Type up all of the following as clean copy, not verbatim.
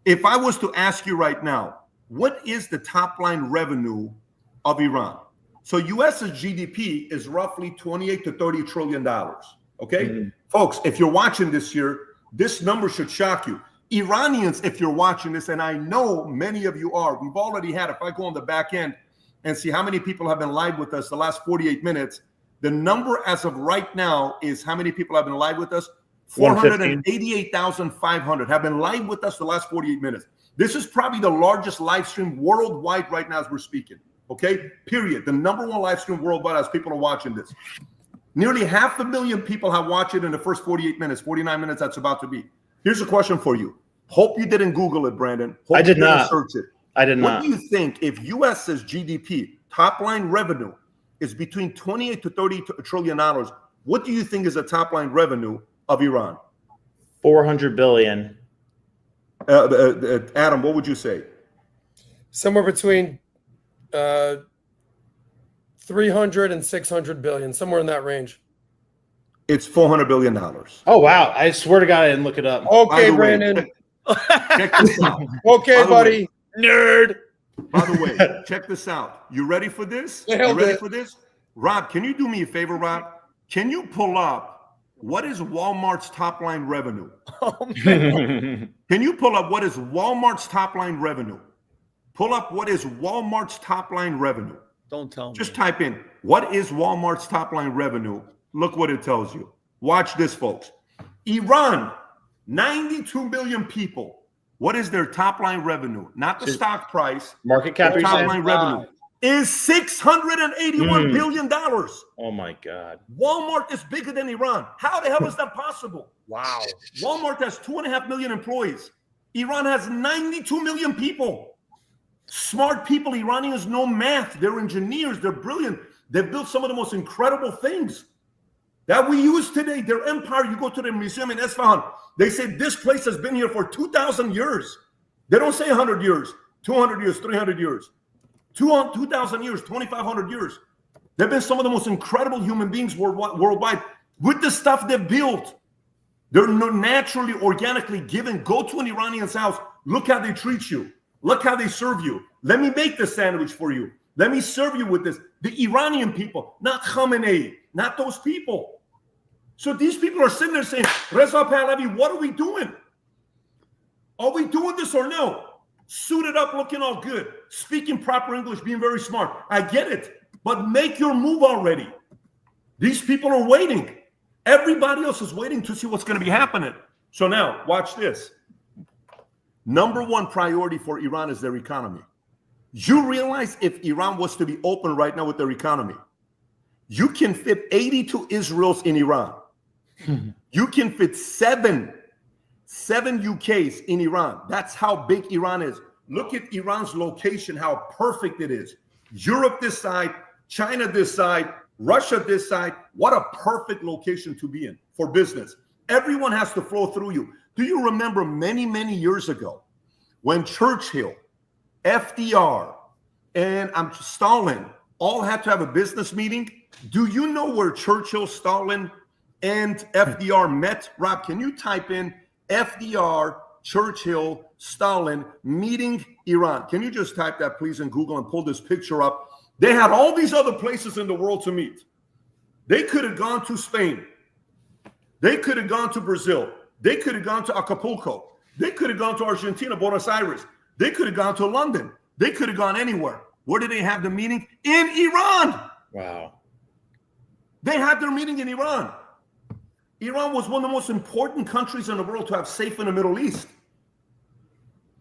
If I was to ask you right now, what is the top line revenue of Iran? So US's GDP is roughly 28 to 30 trillion dollars. Okay, folks, if you're watching this year, this number should shock you. Iranians, if you're watching this, and I know many of you are, we've already had, if I go on the back end and see how many people have been live with us the last 48 minutes, the number as of right now is how many people have been live with us? 488,500 have been live with us the last 48 minutes. This is probably the largest live stream worldwide right now as we're speaking. Okay, period. The number one live stream worldwide as people are watching this. Nearly 500,000 people have watched it in the first 48 minutes, 49 minutes that's about to be. Here's a question for you. Hope you didn't Google it, Brandon. Hope I did not search it. I did not. What do you think if US's GDP, top line revenue, is between 28 to 30 trillion dollars? What do you think is the top line revenue of Iran? 400 billion. Adam, what would you say? Somewhere between 300 and 600 billion, somewhere in that range. It's $400 billion. Oh, wow. I swear to God, I didn't look it up. Okay, Brandon. Check this out. Okay, buddy. Nerd. By the way, check this out. You ready for this? You ready for this? Rob, can you do me a favor, Rob? Can you pull up what is Walmart's top line revenue? Oh, man. Can you pull up what is Walmart's top line revenue? Pull up what is Walmart's top line revenue. Don't tell me. Just type in, what is Walmart's top line revenue? Look what it tells you. Watch this, folks. Iran, 92 million people. What is their top line revenue? Not the stock price. Market cap. Top line revenue is $681 billion. Oh, my God. Walmart is bigger than Iran. How the hell is that possible? Wow. Walmart has 2.5 million employees. Iran has 92 million people. Smart people. Iranians know math. They're engineers. They're brilliant. They've built some of the most incredible things that we use today. Their empire, you go to the museum in Isfahan, they say this place has been here for 2,000 years. They don't say 100 years, 200 years, 300 years, 2,000 years, 2,500 years. They've been some of the most incredible human beings worldwide with the stuff they've built. They're naturally, organically given. Go to an Iranian's house. Look how they treat you. Look how they serve you. Let me make the sandwich for you. Let me serve you with this. The Iranian people, not Khamenei, not those people. So these people are sitting there saying, Reza Pahlavi, what are we doing? Are we doing this or no? Suited up, looking all good, speaking proper English, being very smart. I get it, but make your move already. These people are waiting. Everybody else is waiting to see what's going to be happening. So now, watch this. Number one priority for Iran is their economy. You realize if Iran was to be open right now with their economy, you can fit 82 Israels in Iran. You can fit seven UKs in Iran. That's how big Iran is. Look at Iran's location, how perfect it is. Europe this side, China this side, Russia this side. What a perfect location to be in for business. Everyone has to flow through you. Do you remember many, many years ago when Churchill, FDR, and Stalin all had to have a business meeting? Do you know where Churchill, Stalin, and FDR met? Rob, can you type in FDR, Churchill, Stalin, meeting Iran? Can you just type that, please, in Google and pull this picture up? They had all these other places in the world to meet. They could have gone to Spain. They could have gone to Brazil. They could have gone to Acapulco. They could have gone to Argentina, Buenos Aires. They could have gone to London. They could have gone anywhere. Where did they have the meeting? In Iran. Wow. They had their meeting in Iran. Iran was one of the most important countries in the world to have safe in the Middle East.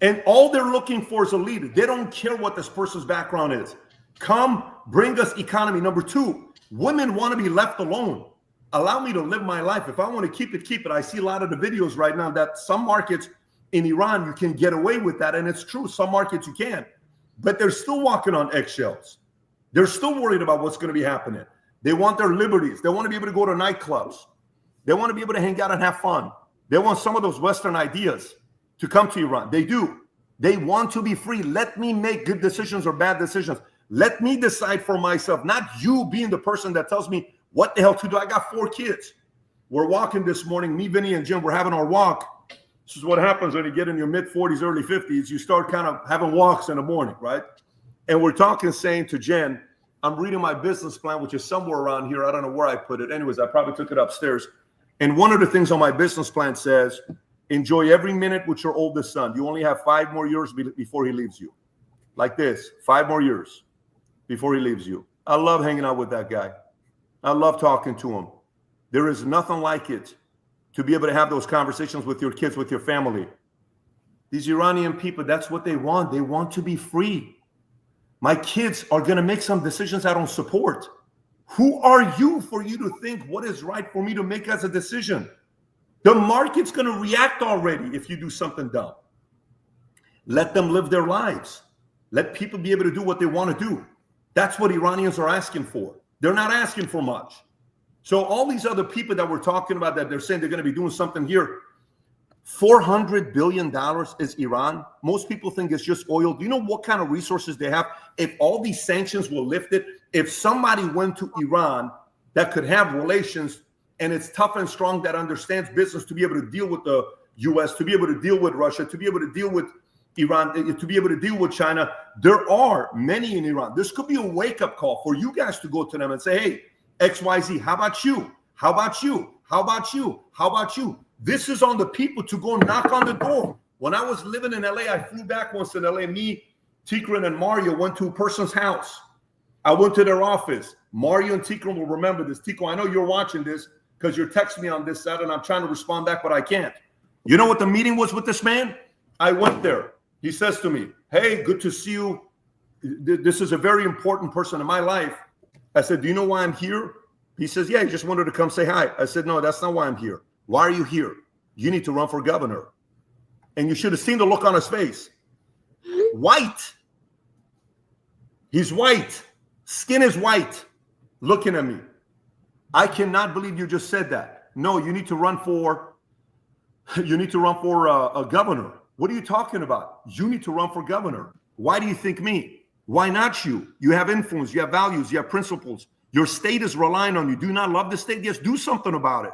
And all they're looking for is a leader. They don't care what this person's background is. Come, bring us economy. Number two, women want to be left alone. Allow me to live my life. If I want to keep it, keep it. I see a lot of the videos right now that some markets in Iran, you can get away with that. And it's true. Some markets you can. But they're still walking on eggshells. They're still worried about what's going to be happening. They want their liberties. They want to be able to go to nightclubs. They want to be able to hang out and have fun. They want some of those Western ideas to come to Iran. They do. They want to be free. Let me make good decisions or bad decisions. Let me decide for myself, not you being the person that tells me what the hell to do. I got 4 kids. We're walking this morning. Me, Vinny, and Jim, we're having our walk. This is what happens when you get in your mid-40s, early 50s. You start kind of having walks in the morning, right? And we're talking, saying to Jen, I'm reading my business plan, which is somewhere around here. I don't know where I put it. Anyways, I probably took it upstairs. And one of the things on my business plan says, enjoy every minute with your oldest son. You only have 5 more years before he leaves you. Like this, 5 more years before he leaves you. I love hanging out with that guy. I love talking to him. There is nothing like it to be able to have those conversations with your kids, with your family. These Iranian people, that's what they want. They want to be free. My kids are going to make some decisions I don't support. Who are you for you to think what is right for me to make as a decision? The market's going to react already if you do something dumb. Let them live their lives. Let people be able to do what they want to do. That's what Iranians are asking for. They're not asking for much. So all these other people that we're talking about that they're saying they're going to be doing something here, $400 billion is Iran. Most people think it's just oil. Do you know what kind of resources they have? If all these sanctions were lifted, if somebody went to Iran that could have relations and it's tough and strong, that understands business, to be able to deal with the US, to be able to deal with Russia, to be able to deal with Iran, to be able to deal with China, there are many in Iran. This could be a wake-up call for you guys to go to them and say, hey, XYZ, how about you? How about you? How about you? How about you? This is on the people to go knock on the door. When I was living in LA, I flew back once in LA. Me, Tikran, and Mario went to a person's house. I went to their office. Mario and Tikran will remember this. Tico, I know you're watching this because you're texting me on this side and I'm trying to respond back, but I can't. You know what the meeting was with this man? I went there. He says to me, hey, good to see you. This is a very important person in my life. I said, do you know why I'm here? He says, yeah, he just wanted to come say hi. I said, no, that's not why I'm here. Why are you here? You need to run for governor. And you should have seen the look on his face. White. He's white. Skin is white. Looking at me. I cannot believe you just said that. No, you need to run for a governor. What are you talking about? You need to run for governor. Why do you think me? Why not you? You have influence, you have values, you have principles. Your state is relying on you. Do you not love the state? Yes, do something about it.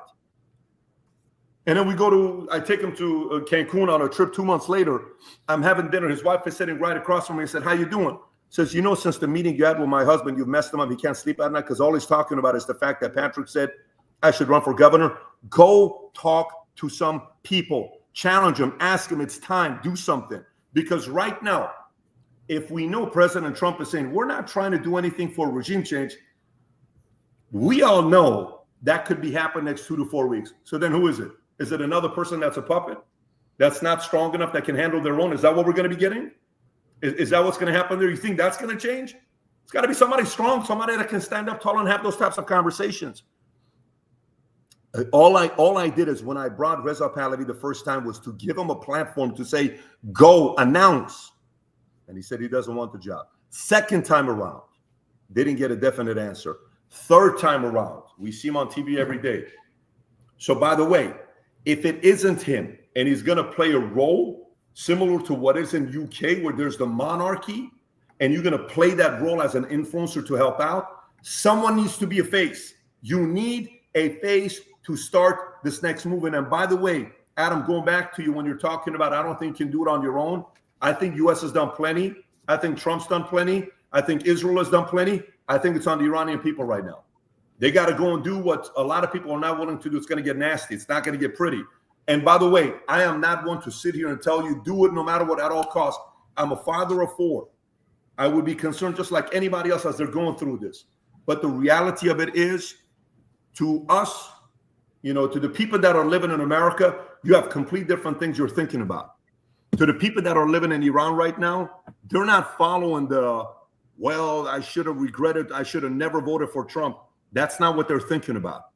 And then I take him to Cancun on a trip 2 months later. I'm having dinner. His wife is sitting right across from me. I said, how you doing? Says, you know, since the meeting you had with my husband, you've messed him up. He can't sleep at night because all he's talking about is the fact that Patrick said I should run for governor. Go talk to some people. Challenge them. Ask them. It's time. Do something. Because right now, if we know President Trump is saying we're not trying to do anything for regime change, we all know that could be happening next 2 to 4 weeks. So then who is it? Is it another person that's a puppet? That's not strong enough, that can handle their own? Is that what we're going to be getting? Is that what's going to happen there? You think that's going to change? It's got to be somebody strong, somebody that can stand up tall and have those types of conversations. All I did is when I brought Reza Pahlavi the first time was to give him a platform to say, go announce. And he said he doesn't want the job. Second time around, didn't get a definite answer. Third time around, we see him on TV every day. So by the way, if it isn't him and he's going to play a role similar to what is in UK where there's the monarchy and you're going to play that role as an influencer to help out, someone needs to be a face. You need a face to start this next movement. And by the way, Adam, going back to you when you're talking about, I don't think you can do it on your own. I think US has done plenty. I think Trump's done plenty. I think Israel has done plenty. I think it's on the Iranian people right now. They got to go and do what a lot of people are not willing to do. It's going to get nasty. It's not going to get pretty. And by the way, I am not one to sit here and tell you, do it no matter what, at all costs. I'm a father of 4. I would be concerned just like anybody else as they're going through this. But the reality of it is, to us, you know, to the people that are living in America, you have complete different things you're thinking about. To the people that are living in Iran right now, they're not following well, I should have regretted, I should have never voted for Trump. That's not what they're thinking about.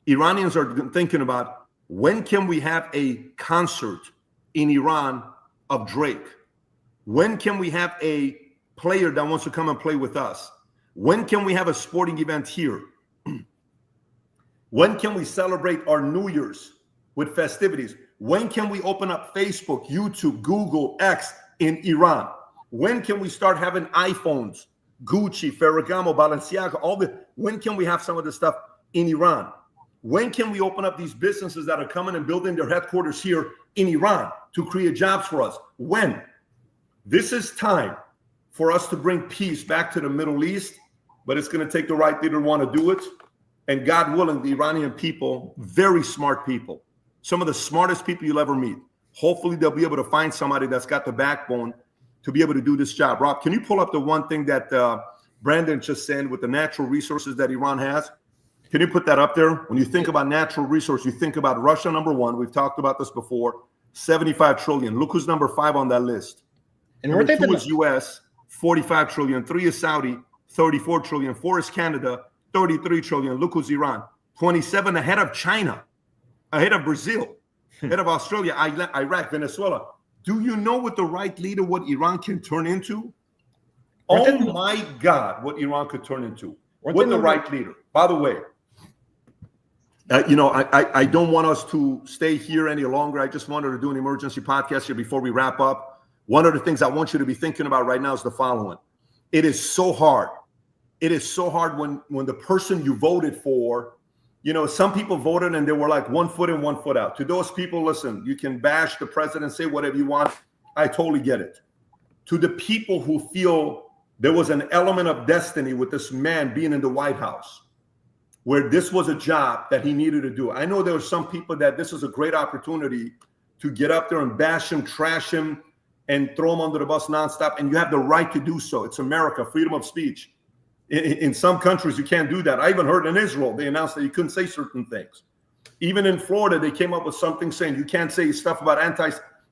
Iranians are thinking about, when can we have a concert in Iran of Drake? When can we have a player that wants to come and play with us? When can we have a sporting event here? When can we celebrate our New Year's with festivities? When can we open up Facebook, YouTube, Google, X in Iran? When can we start having iPhones, Gucci, Ferragamo, Balenciaga, when can we have some of this stuff in Iran? When can we open up these businesses that are coming and building their headquarters here in Iran to create jobs for us? When? This is time for us to bring peace back to the Middle East, but it's going to take the right leader to want to do it. And God willing, the Iranian people, very smart people, some of the smartest people you'll ever meet. Hopefully they'll be able to find somebody that's got the backbone to be able to do this job. Rob, can you pull up the one thing that Brandon just said with the natural resources that Iran has? Can you put that up there? When you think about natural resource, you think about Russia, number one. We've talked about this before, 75 trillion. Look who's number 5 on that list. And number 2 is US, 45 trillion. 3 is Saudi, 34 trillion. 4 is Canada, 33 trillion. Look who's Iran, 27, ahead of China, ahead of Brazil, ahead of Australia, Iraq, Venezuela. Do you know with the right leader what Iran can turn into? Oh my God, what Iran could turn into with the right leader. By the way, I don't want us to stay here any longer. I just wanted to do an emergency podcast here before we wrap up. One of the things I want you to be thinking about right now is the following. It is so hard. It is so hard when the person you voted for, some people voted and they were like 1 foot in, 1 foot out. To those people, listen, you can bash the president, say whatever you want. I totally get it. To the people who feel there was an element of destiny with this man being in the White House, where this was a job that he needed to do. I know there were some people that this is a great opportunity to get up there and bash him, trash him, and throw him under the bus nonstop. And you have the right to do so. It's America, freedom of speech. In some countries, you can't do that. I even heard in Israel, they announced that you couldn't say certain things. Even in Florida, they came up with something saying you can't say stuff about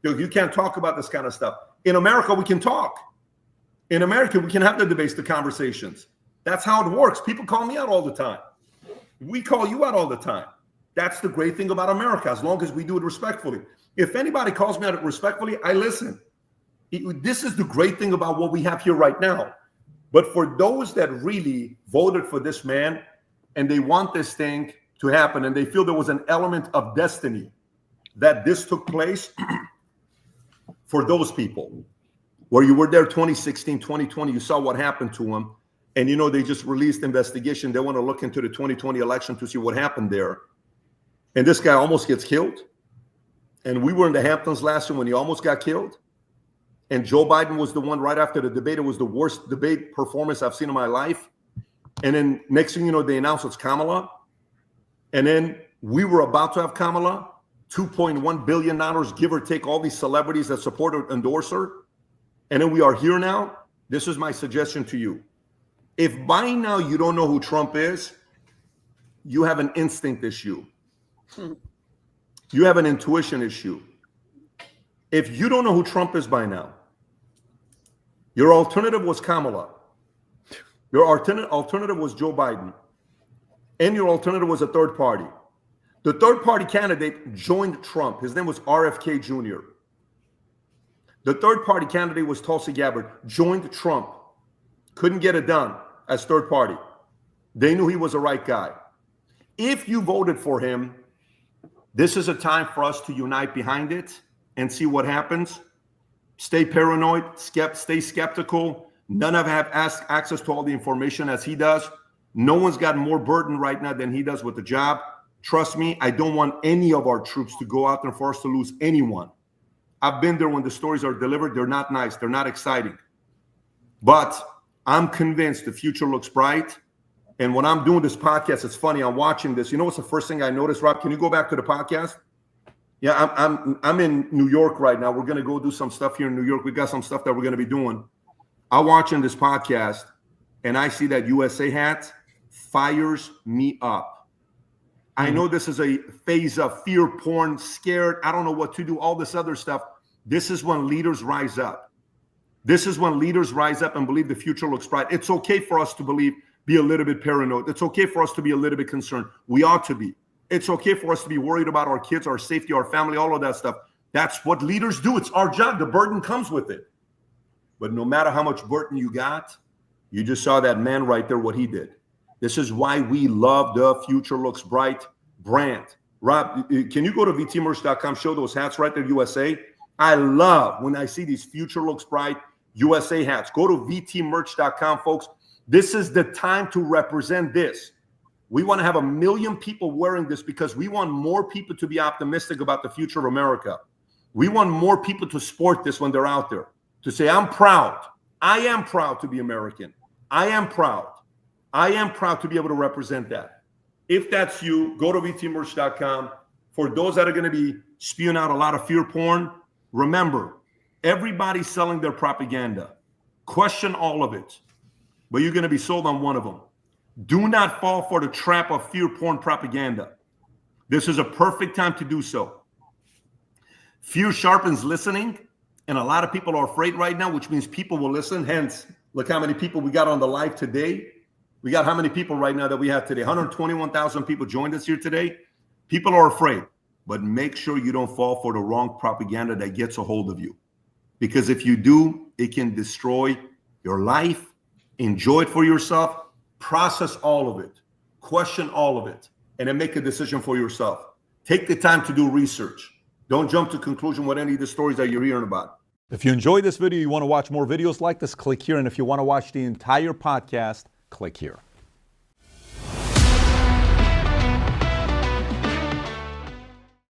you can't talk about this kind of stuff. In America, we can talk. In America, we can have the debates, the conversations. That's how it works. People call me out all the time. We call you out all the time. That's the great thing about America, as long as we do it respectfully. If anybody calls me out respectfully, I listen. This is the great thing about what we have here right now. But for those that really voted for this man and they want this thing to happen and they feel there was an element of destiny that this took place, for those people, where you were there 2016, 2020, you saw what happened to him. And, they just released investigation. They want to look into the 2020 election to see what happened there. And this guy almost gets killed. And we were in the Hamptons last year when he almost got killed. And Joe Biden was the one right after the debate. It was the worst debate performance I've seen in my life. And then next thing you know, they announced it's Kamala. And then we were about to have Kamala, $2.1 billion, give or take all these celebrities that support her, endorse her. And then we are here now. This is my suggestion to you. If by now you don't know who Trump is, you have an instinct issue. You have an intuition issue. If you don't know who Trump is by now, your alternative was Kamala. Your alternative was Joe Biden. And your alternative was a third party. The third party candidate joined Trump. His name was RFK Jr. The third party candidate was Tulsi Gabbard, joined Trump. Couldn't get it done as third party. They knew he was the right guy. If you voted for him, this is a time for us to unite behind it and see what happens. Stay paranoid, stay skeptical. None of us have access to all the information as he does. No one's got more burden right now than he does with the job. Trust me, I don't want any of our troops to go out there for us to lose anyone. I've been there when the stories are delivered. They're not nice. They're not exciting. But I'm convinced the future looks bright. And when I'm doing this podcast, it's funny. I'm watching this. You know what's the first thing I noticed, Rob? Can you go back to the podcast? Yeah, I'm in New York right now. We're going to go do some stuff here in New York. We got some stuff that we're going to be doing. I'm watching this podcast, and I see that USA hat fires me up. I know this is a phase of fear porn, scared. I don't know what to do, all this other stuff. This is when leaders rise up. This is when leaders rise up and believe the future looks bright. It's okay for us to be a little bit paranoid. It's okay for us to be a little bit concerned. We ought to be. It's okay for us to be worried about our kids, our safety, our family, all of that stuff. That's what leaders do. It's our job. The burden comes with it. But no matter how much burden you got, you just saw that man right there, what he did. This is why we love the Future Looks Bright brand. Rob, can you go to vtmerch.com, show those hats right there, USA? I love when I see these Future Looks Bright USA hats. Go to vtmerch.com, folks. This is the time to represent this. We want to have 1 million people wearing this because we want more people to be optimistic about the future of America. We want more people to sport this when they're out there, to say, I'm proud. I am proud to be American. I am proud. I am proud to be able to represent that. If that's you, go to vtmerch.com. For those that are going to be spewing out a lot of fear porn, remember, everybody's selling their propaganda. Question all of it, but you're going to be sold on one of them. Do not fall for the trap of fear porn propaganda. This is a perfect time to do so. Fear sharpens listening, and a lot of people are afraid right now, which means people will listen. Hence, look how many people we got on the live today. We got how many people right now that we have today? 121,000 people joined us here today. People are afraid, but make sure you don't fall for the wrong propaganda that gets a hold of you. Because if you do, it can destroy your life. Enjoy it for yourself. Process all of it. Question all of it. And then make a decision for yourself. Take the time to do research. Don't jump to conclusion with any of the stories that you're hearing about. If you enjoyed this video, you want to watch more videos like this, click here. And if you want to watch the entire podcast, click here.